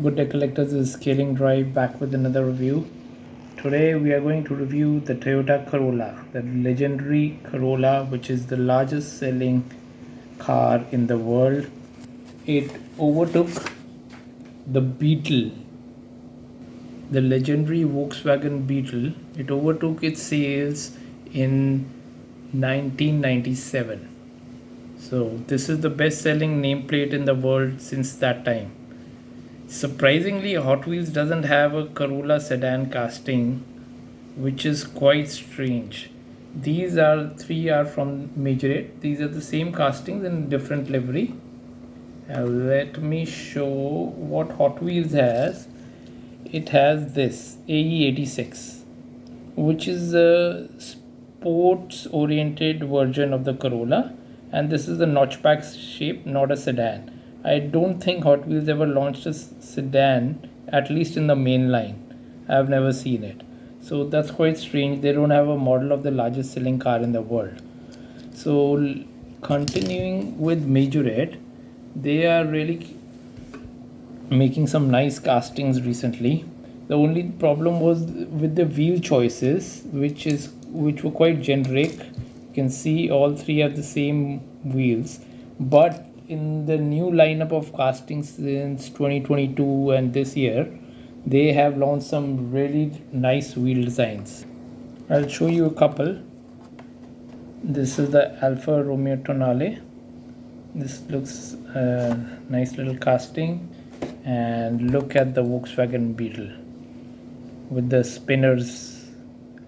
Good day collectors, this is Scaling Drive back with another review. Today we are going to review the Toyota Corolla, the legendary Corolla, which is the largest selling car in the world. It overtook the Beetle, the legendary Volkswagen Beetle. It overtook its sales in 1997. So this is the best selling nameplate in the world since that time. Surprisingly, Hot Wheels doesn't have a Corolla sedan casting, which is quite strange. These three are from Majorette. These are the same castings in different livery. Now let me show what Hot Wheels has. It has this AE86, which is a sports oriented version of the Corolla, and this is a notchback shape, not a sedan. I don't think Hot Wheels ever launched a sedan, at least in the main line. I've never seen it. So that's quite strange. They don't have a model of the largest selling car in the world. So continuing with Majorette, they are really making some nice castings recently. The only problem was with the wheel choices, which were quite generic. You can see all three have the same wheels, but in the new lineup of castings since 2022 and this year, they have launched some really nice wheel designs. I'll show you a couple. This is the Alfa Romeo Tonale. This looks nice little casting, and look at the Volkswagen Beetle with the spinners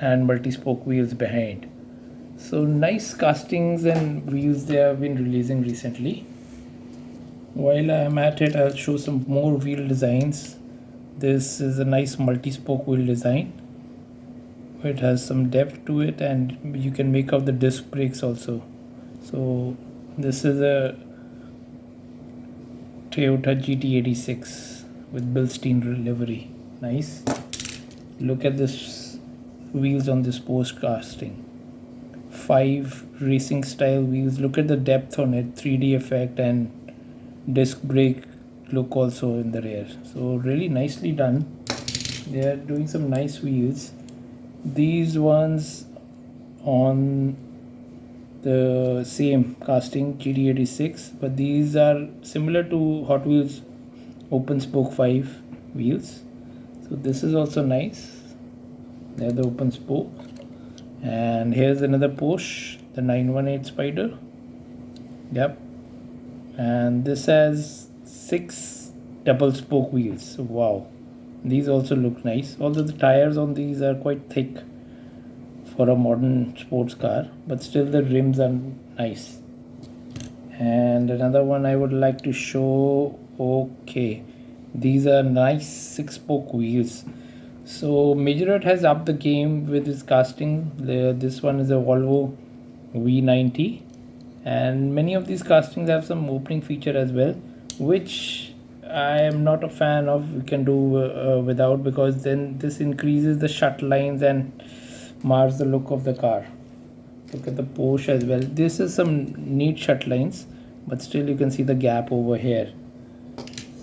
and multi-spoke wheels behind. So nice castings and wheels they have been releasing recently. While I am at it, I'll show some more wheel designs. This is a nice multi-spoke wheel design. It has some depth to it, and you can make out the disc brakes also. So this is a Toyota GT86 with Bilstein livery. Nice. Look at this wheels on this post casting. 5 racing style wheels. Look at the depth on it, 3D effect and disc brake look also in the rear. So really nicely done. They are doing some nice wheels. These ones on the same casting GT86, but these are similar to Hot Wheels open spoke 5 wheels. So this is also nice. They're the open spoke. And here's another Porsche, the 918 Spider. Yep. And this has 6 double spoke wheels. Wow, these also look nice, although the tires on these are quite thick for a modern sports car, but still the rims are nice. And another one I would like to show. Okay, these are nice 6 spoke wheels. So Majorette has upped the game with its casting. This one is a Volvo V90, and many of these castings have some opening feature as well, which I am not a fan of. We can do without, because then this increases the shut lines and mars the look of the car. Look at the Porsche as well. This is some neat shut lines, but still you can see the gap over here.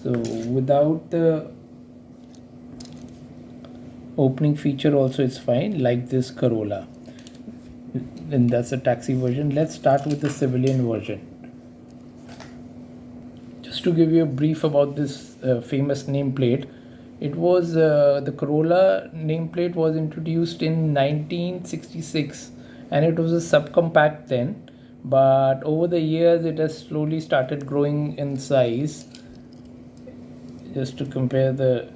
So without the opening feature also it's fine, like this Corolla. And that's a taxi version. Let's start with the civilian version. Just to give you a brief about this famous nameplate, it was the Corolla nameplate was introduced in 1966, and it was a subcompact then, but over the years it has slowly started growing in size. Just to compare the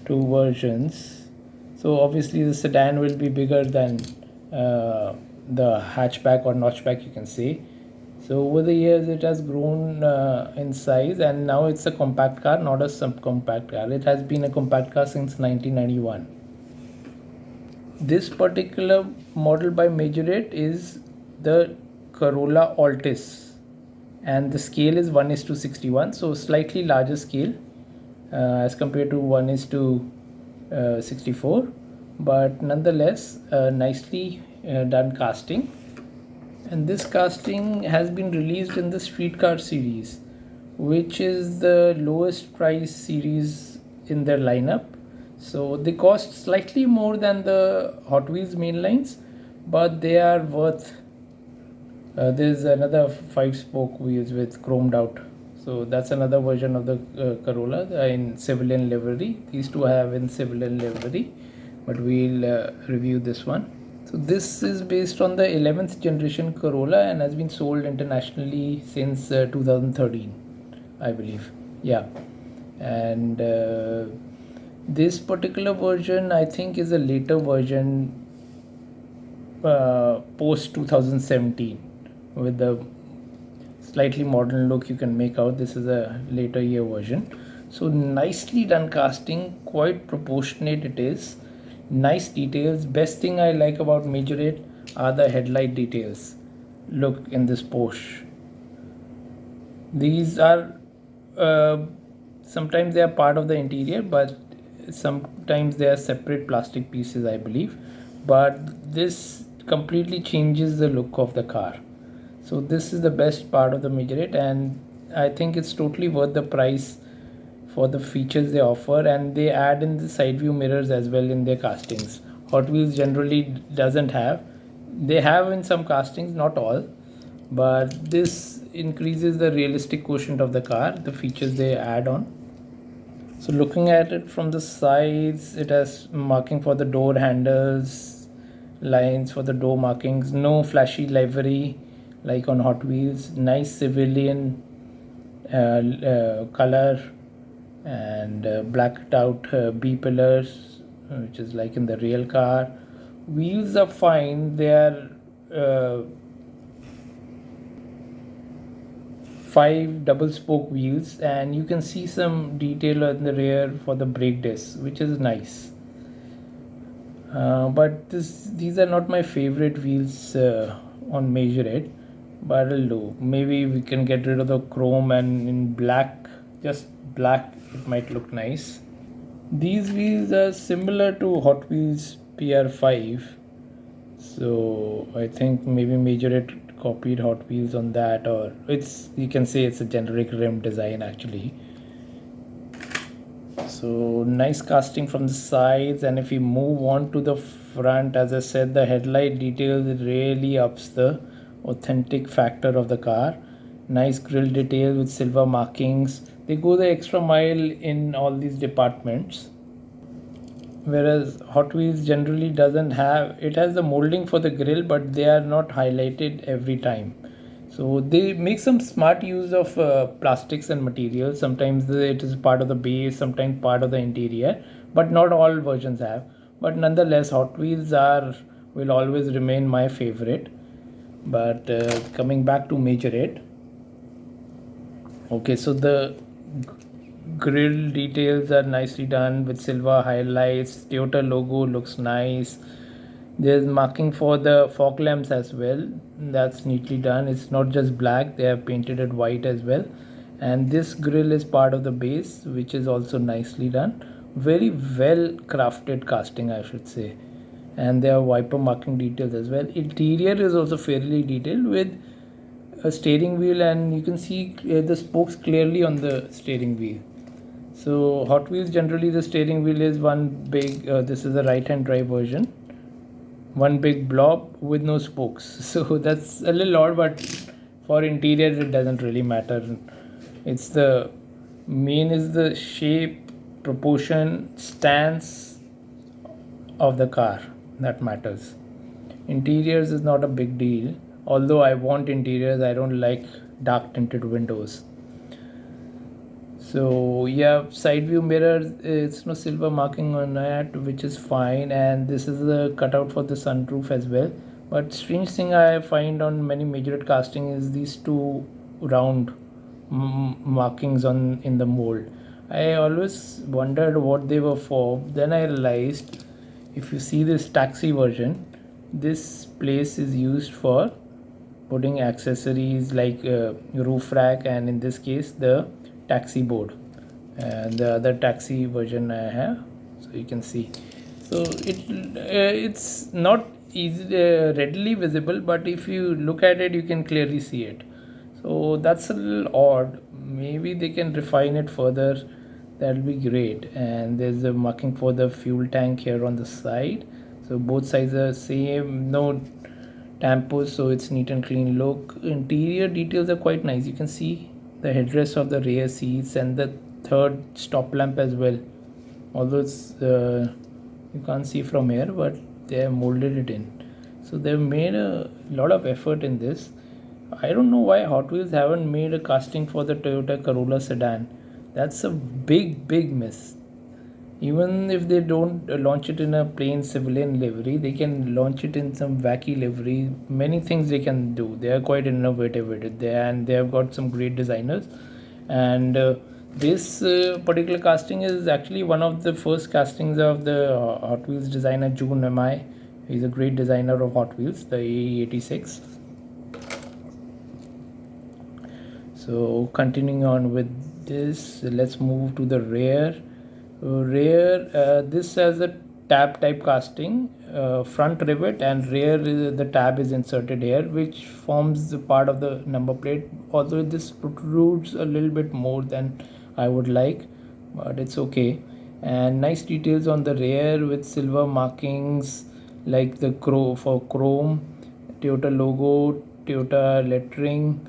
two versions, so obviously the sedan will be bigger than the hatchback or notchback, you can say. So over the years it has grown in size, and now it's a compact car, not a subcompact car. It has been a compact car since 1991. This particular model by Majorette is the Corolla Altis, and the scale is 1:61, so slightly larger scale as compared to 1:64, but nonetheless nicely done casting. And this casting has been released in the streetcar series, which is the lowest price series in their lineup. So they cost slightly more than the Hot Wheels main lines, but they are worth. There's another 5-spoke wheels with chromed out. So that's another version of the Corolla in civilian livery. These two I have in civilian livery, but we'll review this one. So this is based on the 11th generation Corolla and has been sold internationally since 2013, I believe. Yeah, and this particular version I think is a later version, post 2017, with the slightly modern look you can make out. This is a later year version. So nicely done casting, quite proportionate it is. Nice details. Best thing I like about Majorette are the headlight details. Look in this Porsche. These are sometimes they are part of the interior, but sometimes they are separate plastic pieces, I believe. But this completely changes the look of the car. So this is the best part of the Majorette, and I think it's totally worth the price for the features they offer, and they add in the side view mirrors as well in their castings. Hot Wheels generally doesn't have. They have in some castings, not all, but this increases the realistic quotient of the car, the features they add on. So looking at it from the sides, it has marking for the door handles, lines for the door markings, no flashy livery like on Hot Wheels, nice civilian color, and blacked out B pillars, which is like in the real car. Wheels are fine, they are 5 double spoke wheels, and you can see some detail in the rear for the brake discs, which is nice. But these are not my favorite wheels on Majorette, but it'll do. Maybe we can get rid of the chrome, and in black, just black, it might look nice. These wheels are similar to Hot Wheels PR5, so I think maybe Majorette copied Hot Wheels on that, or you can say it's a generic rim design actually. So nice casting from the sides, and if we move on to the front, as I said, the headlight details really ups the authentic factor of the car. Nice grille detail with silver markings. They go the extra mile in all these departments, whereas Hot Wheels generally doesn't have. It has the molding for the grille, but they are not highlighted every time. So they make some smart use of plastics and materials. Sometimes it is part of the base, sometimes part of the interior, but not all versions have. But nonetheless, Hot Wheels will always remain my favorite. But coming back to Majorette, okay, so the grill details are nicely done with silver highlights. Toyota logo looks nice. There's marking for the fog lamps as well. That's neatly done. It's not just black, they have painted it white as well. And this grill is part of the base, which is also nicely done. Very well crafted casting, I should say. And there are wiper marking details as well. Interior is also fairly detailed with a steering wheel, and you can see the spokes clearly on the steering wheel. So Hot Wheels generally the steering wheel is one big, this is the right hand drive version, one big blob with no spokes. So that's a little odd, but for interior it doesn't really matter. It's the main is the shape, proportion, stance of the car that matters. Interiors is not a big deal, although I want interiors. I don't like dark tinted windows. So yeah, side view mirror, it's no silver marking on that, which is fine, and this is the cutout for the sunroof as well. But strange thing I find on many Majorette casting is these two round markings on in the mold. I always wondered what they were for. Then I realized, if you see this taxi version, this place is used for putting accessories like roof rack, and in this case the taxi board, and the other taxi version I have, so you can see. So it's not easy, readily visible, but if you look at it you can clearly see it. So that's a little odd. maybe they can refine it further. That'll be great. And there's a marking for the fuel tank here on the side. So both sides are same, no tampos, so it's neat and clean look. Interior details are quite nice. You can see the headrest of the rear seats and the third stop lamp as well. Although it's you can't see from here, but they have molded it in. So they've made a lot of effort in this. I don't know why Hot Wheels haven't made a casting for the Toyota Corolla sedan. That's a big miss. Even if they don't launch it in a plain civilian livery, they can launch it in some wacky livery. Many things they can do. They are quite innovative with it. And they have got some great designers. And this particular casting is actually one of the first castings of the Hot Wheels designer Jun Mi. He's a great designer of Hot Wheels, the AE86. So continuing on with this, let's move to the rear. This has a tab type casting, front rivet, and rear the tab is inserted here, which forms the part of the number plate. Although this protrudes a little bit more than I would like, but it's okay. And nice details on the rear with silver markings like the chrome, Toyota logo, Toyota lettering,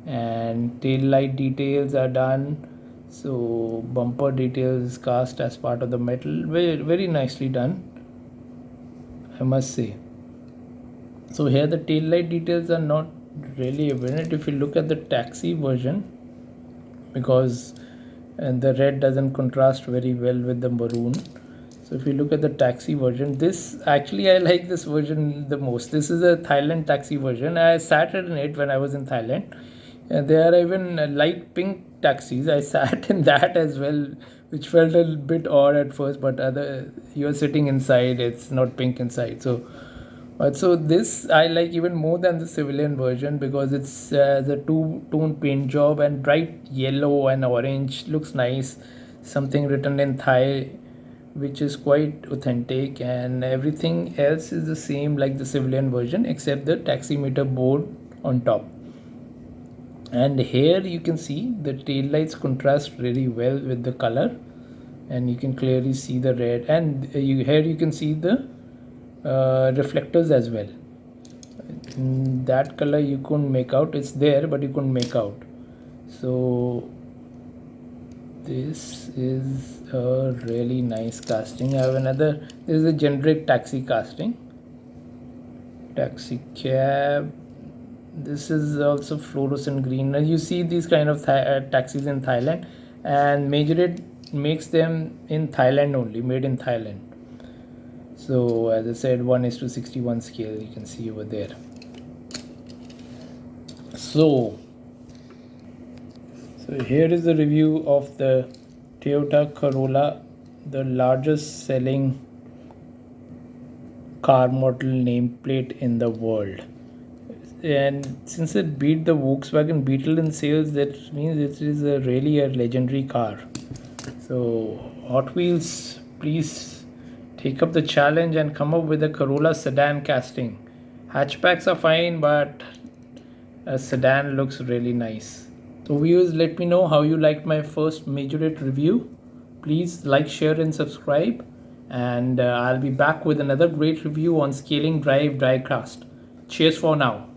and tail light details are done. So bumper details cast as part of the metal, very nicely done, I must say. So here the tail light details are not really evident if you look at the taxi version, because the red doesn't contrast very well with the maroon. So if you look at the taxi version, this actually I like this version the most. This is a Thailand taxi version. I sat in it when I was in Thailand. There are even light pink taxis. I sat in that as well, which felt a bit odd at first, but you're sitting inside, it's not pink inside. So this I like even more than the civilian version, because it's the two-tone paint job and bright yellow and orange looks nice. Something written in Thai, which is quite authentic, and everything else is the same like the civilian version except the taximeter board on top. And here you can see the tail lights contrast really well with the color, and you can clearly see the red, and here you can see the reflectors as well. That color you couldn't make out. It's there, but you couldn't make out. So this is a really nice casting. I have another. This is a generic taxi casting. Taxi cab. This is also fluorescent green. Now you see these kind of taxis in Thailand, and Majorette makes them in Thailand only, made in Thailand. So as I said, 1:61 scale, you can see over there. So here is the review of the Toyota Corolla, the largest selling car model nameplate in the world. And since it beat the Volkswagen Beetle in sales, that means it is really a legendary car. So Hot Wheels, please take up the challenge and come up with a Corolla sedan casting. Hatchbacks are fine, but a sedan looks really nice. So viewers, let me know how you liked my first Majorette review. Please like, share and subscribe, and I'll be back with another great review on scaling drive diecast. Cheers for now.